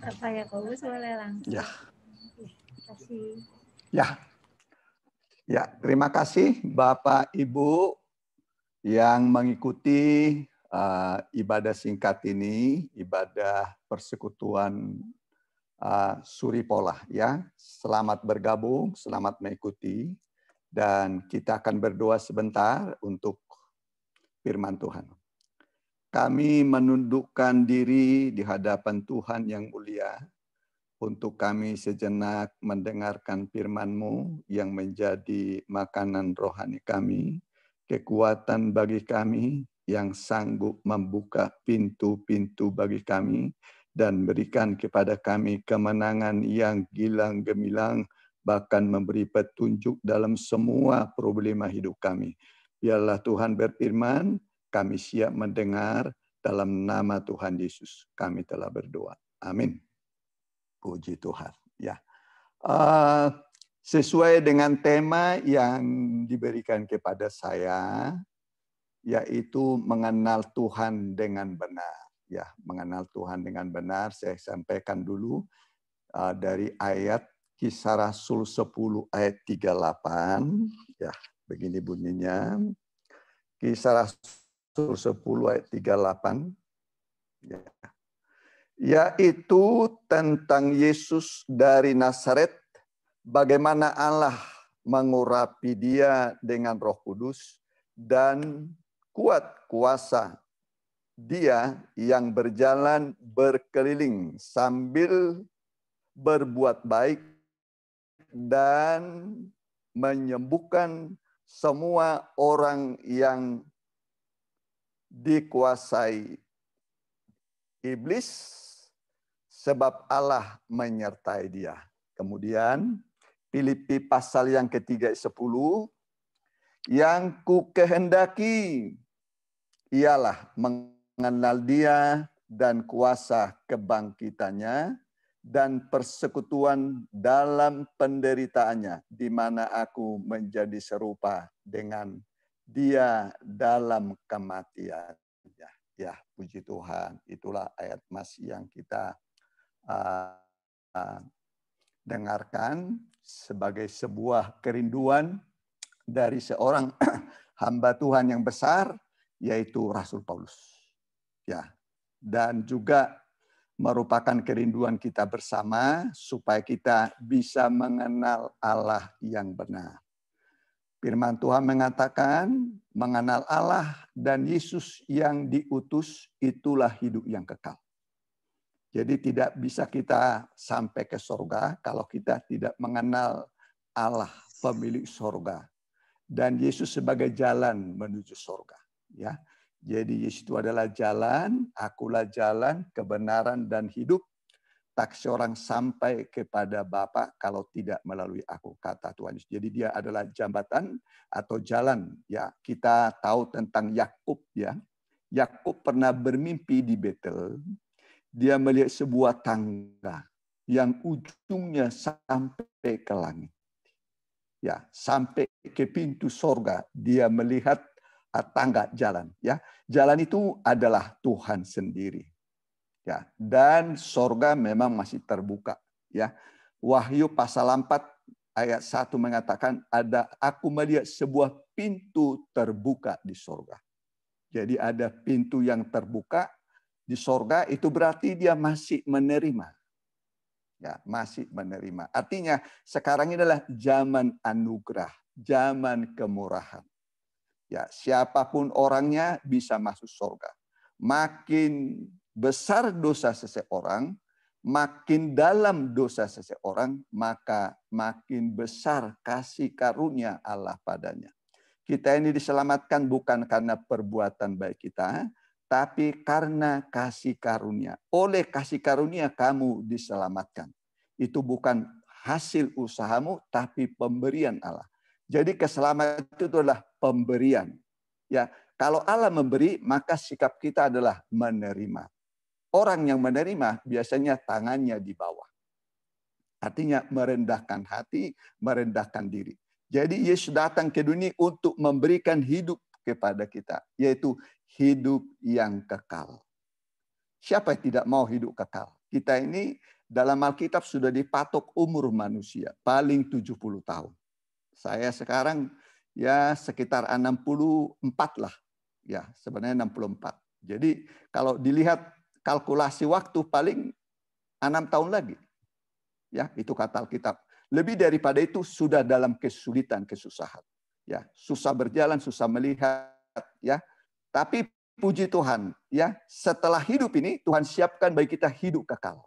Apa ya, Paulus boleh langsung. Ya. Terima kasih. Ya, terima kasih Bapak Ibu yang mengikuti ibadah singkat ini, ibadah persekutuan Suripolah ya. Selamat bergabung, selamat mengikuti, dan kita akan berdoa sebentar untuk firman Tuhan. Kami menundukkan diri di hadapan Tuhan yang mulia untuk kami sejenak mendengarkan firman-Mu yang menjadi makanan rohani kami, kekuatan bagi kami yang sanggup membuka pintu-pintu bagi kami dan berikan kepada kami kemenangan yang gilang gemilang, bahkan memberi petunjuk dalam semua problema hidup kami. Biarlah Tuhan berfirman, kami siap mendengar, dalam nama Tuhan Yesus kami telah berdoa. Amin. Puji Tuhan. Ya, sesuai dengan tema yang diberikan kepada saya, yaitu mengenal Tuhan dengan benar. Ya, mengenal Tuhan dengan benar. Saya sampaikan dulu dari ayat Kisah Rasul 10 ayat 38. Ya, begini bunyinya. Kisah Rasul 10 ayat 38. Ya. Yaitu tentang Yesus dari Nazaret, bagaimana Allah mengurapi dia dengan Roh Kudus dan kuat kuasa dia yang berjalan berkeliling sambil berbuat baik dan menyembuhkan semua orang yang dikuasai iblis, sebab Allah menyertai dia. Kemudian Filipi pasal yang ketiga 10, yang ku kehendaki ialah mengenal dia dan kuasa kebangkitannya dan persekutuan dalam penderitaannya, di mana aku menjadi serupa dengan dia dalam kematiannya. Ya, puji Tuhan. Itulah ayat Mas yang kita dengarkan sebagai sebuah kerinduan dari seorang hamba Tuhan yang besar, yaitu Rasul Paulus. Ya, dan juga merupakan kerinduan kita bersama supaya kita bisa mengenal Allah yang benar. Firman Tuhan mengatakan, mengenal Allah dan Yesus yang diutus, itulah hidup yang kekal. Jadi tidak bisa kita sampai ke surga kalau kita tidak mengenal Allah, pemilik surga, dan Yesus sebagai jalan menuju surga. Ya, jadi Yesus itu adalah jalan, akulah jalan, kebenaran dan hidup. Tak seorang sampai kepada Bapa kalau tidak melalui aku, kata Tuhan Yesus. Jadi dia adalah jambatan atau jalan. Ya, kita tahu tentang Yakub ya. Yakub pernah bermimpi di Betel. Dia melihat sebuah tangga yang ujungnya sampai ke langit. Ya, sampai ke pintu sorga. Dia melihat tangga jalan. Ya, jalan itu adalah Tuhan sendiri. Ya, dan sorga memang masih terbuka. Ya, Wahyu pasal 4 ayat 1 mengatakan aku melihat sebuah pintu terbuka di sorga. Jadi ada pintu yang terbuka di sorga, itu berarti dia masih menerima. Ya, masih menerima. Artinya sekarang ini adalah zaman anugerah, zaman kemurahan. Ya, siapapun orangnya bisa masuk sorga. Makin besar dosa seseorang, makin dalam dosa seseorang, maka makin besar kasih karunia Allah padanya. Kita ini diselamatkan bukan karena perbuatan baik kita, tapi karena kasih karunia. Oleh kasih karunia kamu diselamatkan. Itu bukan hasil usahamu, tapi pemberian Allah. Jadi keselamatan itu adalah pemberian. Ya, kalau Allah memberi, maka sikap kita adalah menerima. Orang yang menerima biasanya tangannya di bawah. Artinya merendahkan hati, merendahkan diri. Jadi Yesus datang ke dunia untuk memberikan hidup kepada kita, yaitu hidup yang kekal. Siapa yang tidak mau hidup kekal? Kita ini dalam Alkitab sudah dipatok umur manusia, paling 70 tahun. Saya sekarang ya sekitar 64 lah. Ya, sebenarnya 64. Jadi kalau dilihat kalkulasi waktu paling 6 tahun lagi. Ya, itu kata Alkitab. Lebih daripada itu sudah dalam kesulitan, kesusahan. Ya, susah berjalan, susah melihat, ya. Tapi puji Tuhan, ya, setelah hidup ini Tuhan siapkan bagi kita hidup kekal.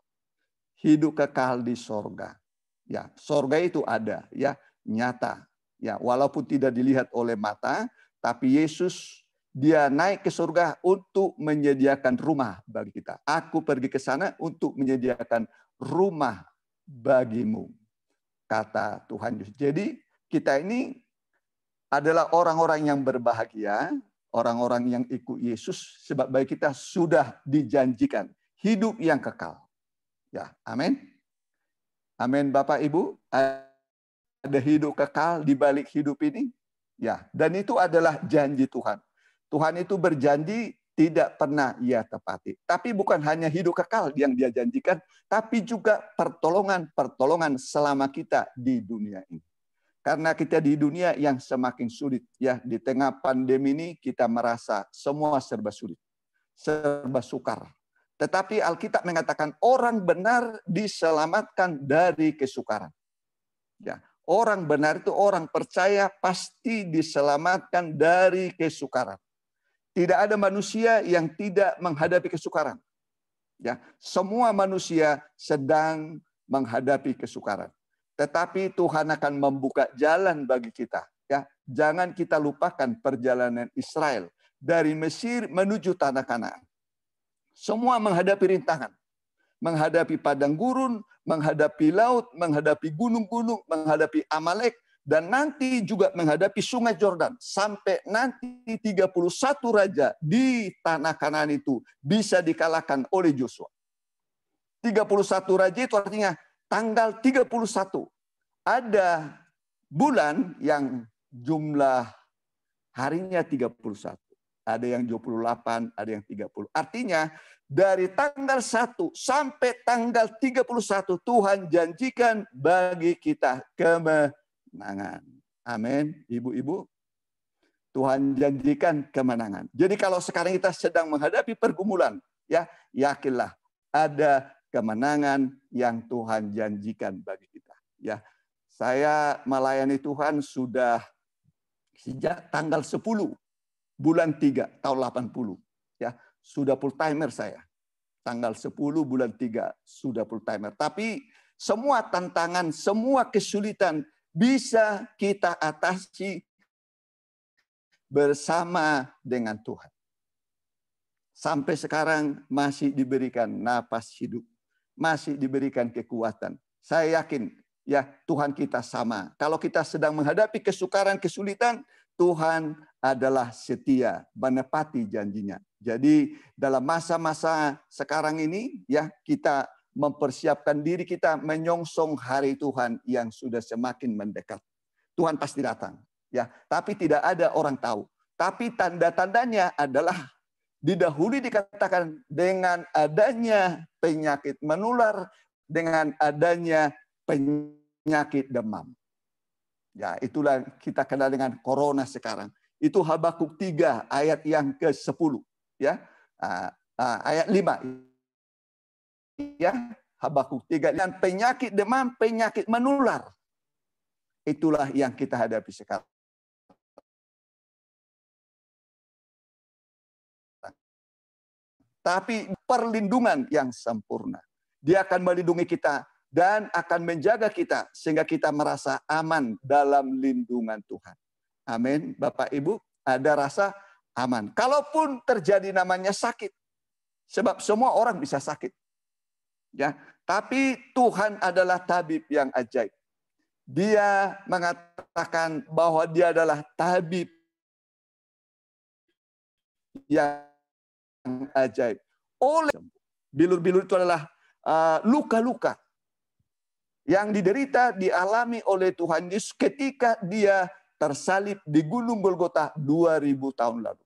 Hidup kekal di sorga. Ya, sorga itu ada, ya, nyata. Ya, walaupun tidak dilihat oleh mata, tapi Yesus dia naik ke surga untuk menyediakan rumah bagi kita. Aku pergi ke sana untuk menyediakan rumah bagimu, kata Tuhan Yesus. Jadi kita ini adalah orang-orang yang berbahagia, orang-orang yang ikut Yesus, sebab bagi kita sudah dijanjikan hidup yang kekal. Ya, amin. Amin, Bapak Ibu. Ada hidup kekal di balik hidup ini. Ya, dan itu adalah janji Tuhan. Tuhan itu berjanji tidak pernah ia tepati. Tapi bukan hanya hidup kekal yang dia janjikan, tapi juga pertolongan selama kita di dunia ini. Karena kita di dunia yang semakin sulit, ya, di tengah pandemi ini kita merasa semua serba sulit, serba sukar. Tetapi Alkitab mengatakan orang benar diselamatkan dari kesukaran. Ya, orang benar itu orang percaya pasti diselamatkan dari kesukaran. Tidak ada manusia yang tidak menghadapi kesukaran. Ya, semua manusia sedang menghadapi kesukaran. Tetapi Tuhan akan membuka jalan bagi kita. Ya, jangan kita lupakan perjalanan Israel dari Mesir menuju tanah Kanaan. Semua menghadapi rintangan, menghadapi padang gurun, menghadapi laut, menghadapi gunung-gunung, menghadapi Amalek, dan nanti juga menghadapi sungai Yordan. Sampai nanti 31 raja di tanah Kanaan itu bisa dikalahkan oleh Joshua. 31 raja itu artinya tanggal 31. Ada bulan yang jumlah harinya 31. Ada yang 28, ada yang 30. Artinya dari tanggal 1 sampai tanggal 31 Tuhan janjikan bagi kita kemenangan. Amin. Ibu-ibu, Tuhan janjikan kemenangan. Jadi kalau sekarang kita sedang menghadapi pergumulan, ya, yakinlah ada kemenangan yang Tuhan janjikan bagi kita. Ya, saya melayani Tuhan sudah sejak tanggal 10 bulan 3 tahun 80. Ya, sudah full timer saya. Tanggal 10 bulan 3 sudah full timer. Tapi semua tantangan, semua kesulitan bisa kita atasi bersama dengan Tuhan. Sampai sekarang masih diberikan napas hidup, masih diberikan kekuatan. Saya yakin ya Tuhan kita sama. Kalau kita sedang menghadapi kesukaran, kesulitan, Tuhan adalah setia menepati janjinya. Jadi dalam masa-masa sekarang ini ya kita mempersiapkan diri kita menyongsong hari Tuhan yang sudah semakin mendekat. Tuhan pasti datang ya, tapi tidak ada orang tahu. Tapi tanda-tandanya adalah didahului dikatakan dengan adanya penyakit menular, dengan adanya penyakit demam. Ya, itulah kita kenal dengan corona sekarang. Itu Habakuk 3 ayat yang ke-10 ya. Ayat 5. Ya, Habakuk 3 dan penyakit demam, penyakit menular. Itulah yang kita hadapi sekarang. Tapi perlindungan yang sempurna. Dia akan melindungi kita dan akan menjaga kita sehingga kita merasa aman dalam lindungan Tuhan. Amin. Bapak Ibu, ada rasa aman. Kalaupun terjadi namanya sakit. Sebab semua orang bisa sakit. Ya, tapi Tuhan adalah tabib yang ajaib. Dia mengatakan bahwa dia adalah tabib yang ajaib. Oleh bilur-bilur itu adalah luka-luka yang diderita, dialami oleh Tuhan Yesus ketika dia tersalib di Gunung Golgota 2000 tahun lalu.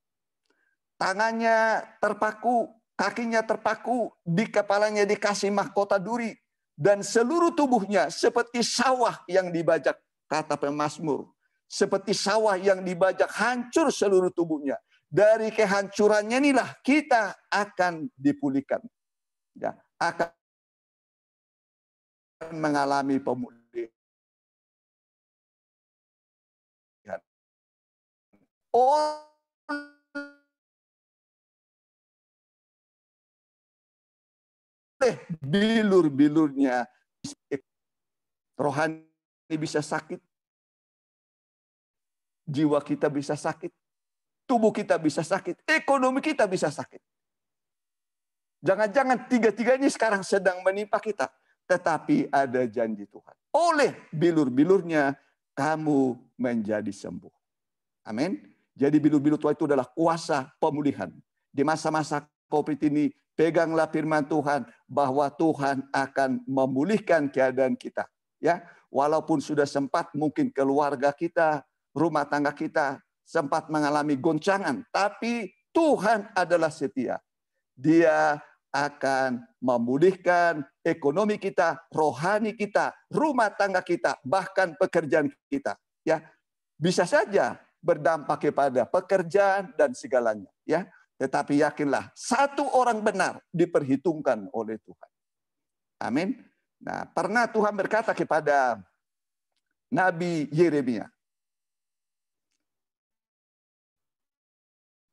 Tangannya terpaku, kakinya terpaku, di kepalanya dikasih mahkota duri, dan seluruh tubuhnya seperti sawah yang dibajak, kata pemazmur. Seperti sawah yang dibajak, hancur seluruh tubuhnya. Dari kehancurannya inilah kita akan dipulihkan. Ya, akan mengalami pemulihan. Oleh bilur-bilurnya, rohani bisa sakit, jiwa kita bisa sakit, tubuh kita bisa sakit, ekonomi kita bisa sakit. Jangan-jangan tiga-tiganya sekarang sedang menimpa kita, tetapi ada janji Tuhan. Oleh bilur-bilurnya kamu menjadi sembuh. Amin. Jadi bilur-bilur Tuhan itu adalah kuasa pemulihan. Di masa-masa COVID ini, peganglah firman Tuhan bahwa Tuhan akan memulihkan keadaan kita. Ya, walaupun sudah sempat mungkin keluarga kita, rumah tangga kita sempat mengalami goncangan, tapi Tuhan adalah setia. Dia akan memulihkan ekonomi kita, rohani kita, rumah tangga kita, bahkan pekerjaan kita. Ya, bisa saja berdampak kepada pekerjaan dan segalanya. Ya, tetapi yakinlah satu orang benar diperhitungkan oleh Tuhan. Amin. Nah, pernah Tuhan berkata kepada Nabi Yeremia,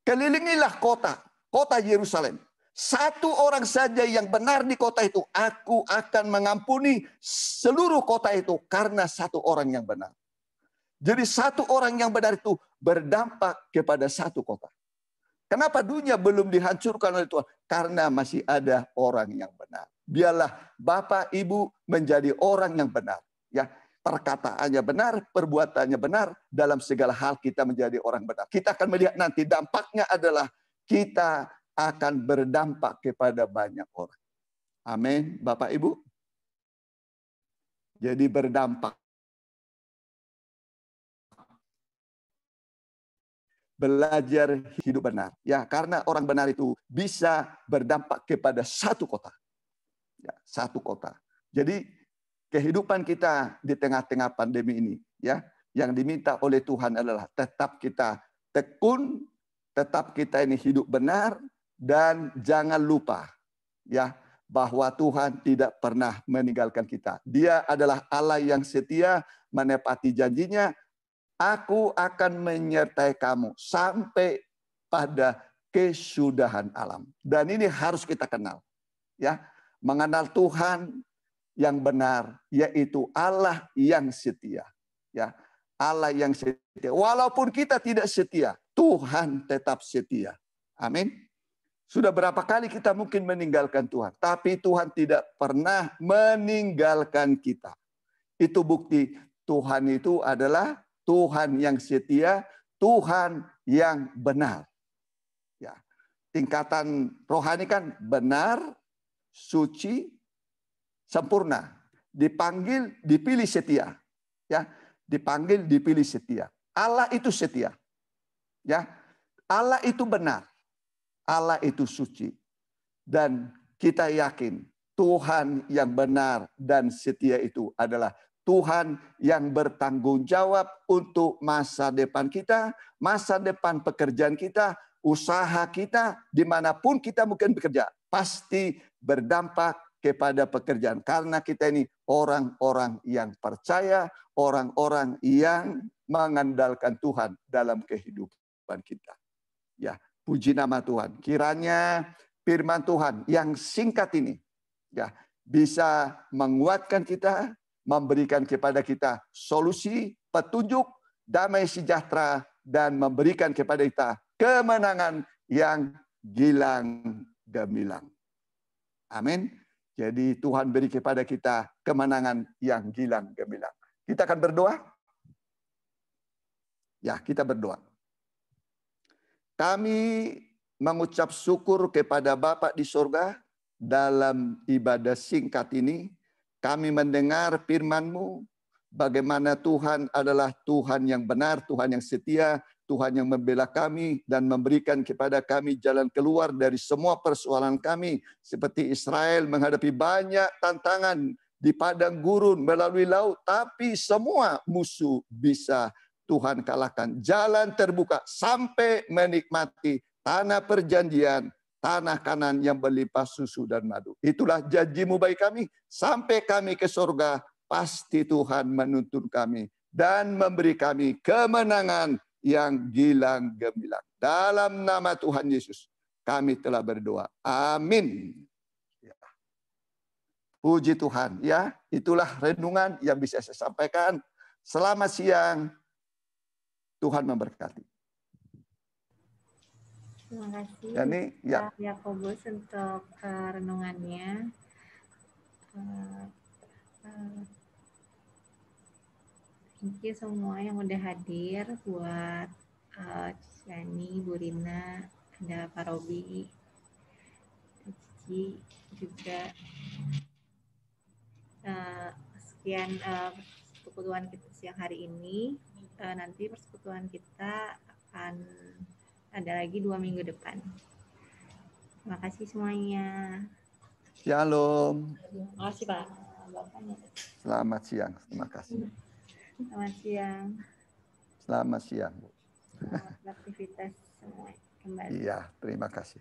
kelilingilah kota Yerusalem. Satu orang saja yang benar di kota itu, aku akan mengampuni seluruh kota itu karena satu orang yang benar. Jadi satu orang yang benar itu berdampak kepada satu kota. Kenapa dunia belum dihancurkan oleh Tuhan? Karena masih ada orang yang benar. Biarlah Bapak Ibu menjadi orang yang benar. Ya, perkataannya benar, perbuatannya benar, dalam segala hal kita menjadi orang benar. Kita akan melihat nanti dampaknya adalah kita akan berdampak kepada banyak orang. Amin, Bapak Ibu. Jadi berdampak. Belajar hidup benar. Ya, karena orang benar itu bisa berdampak kepada satu kota. Ya, satu kota. Jadi kehidupan kita di tengah-tengah pandemi ini, ya, yang diminta oleh Tuhan adalah tetap kita tekun, tetap kita ini hidup benar, dan jangan lupa, ya, bahwa Tuhan tidak pernah meninggalkan kita. Dia adalah Allah yang setia, menepati janjinya. Aku akan menyertai kamu sampai pada kesudahan alam. Dan ini harus kita kenal, ya, mengenal Tuhan yang benar, yaitu Allah yang setia, ya, Allah yang setia. Walaupun kita tidak setia, Tuhan tetap setia. Amin. Sudah berapa kali kita mungkin meninggalkan Tuhan, tapi Tuhan tidak pernah meninggalkan kita. Itu bukti Tuhan itu adalah Tuhan yang setia, Tuhan yang benar. Ya, tingkatan rohani kan benar, suci, sempurna. Dipanggil, dipilih setia. Ya, dipanggil, dipilih setia. Allah itu setia. Ya, Allah itu benar. Allah itu suci. Dan kita yakin Tuhan yang benar dan setia itu adalah Tuhan yang bertanggung jawab untuk masa depan kita, masa depan pekerjaan kita, usaha kita, dimanapun kita mungkin bekerja. Pasti berdampak kepada pekerjaan. Karena kita ini orang-orang yang percaya, orang-orang yang mengandalkan Tuhan dalam kehidupan kita. Ya, puji nama Tuhan. Kiranya firman Tuhan yang singkat ini, ya, bisa menguatkan kita, memberikan kepada kita solusi, petunjuk, damai sejahtera, dan memberikan kepada kita kemenangan yang gilang gemilang. Amin. Jadi Tuhan beri kepada kita kemenangan yang gilang gemilang. Kita akan berdoa. Ya, kita berdoa. Kami mengucap syukur kepada Bapa di surga dalam ibadah singkat ini. Kami mendengar firman-Mu, bagaimana Tuhan adalah Tuhan yang benar, Tuhan yang setia, Tuhan yang membela kami dan memberikan kepada kami jalan keluar dari semua persoalan kami. Seperti Israel menghadapi banyak tantangan di padang gurun melalui laut. Tapi semua musuh bisa Tuhan kalahkan. Jalan terbuka sampai menikmati tanah perjanjian, tanah Kanan yang berlimpah susu dan madu. Itulah janji-Mu bagi kami. Sampai kami ke surga, pasti Tuhan menuntun kami dan memberi kami kemenangan yang gilang gemilang. Dalam nama Tuhan Yesus, kami telah berdoa. Amin. Puji Tuhan. Ya, itulah renungan yang bisa saya sampaikan. Selamat siang. Tuhan memberkati. Terima kasih Yani, ya. Pak Yakobus untuk renungannya. Thank you semua yang udah hadir, buat Ciani, Bu Rina, ada Pak Robi, Cici juga. Sekian persekutuan kita siang hari ini. Nanti persekutuan kita akan ada lagi 2 minggu depan. Terima kasih semuanya. Shalom. Terima kasih Pak. Bapaknya. Selamat siang. Terima kasih. Selamat siang. Selamat siang, Bu. Selamat beraktivitas semua kembali. Iya, terima kasih.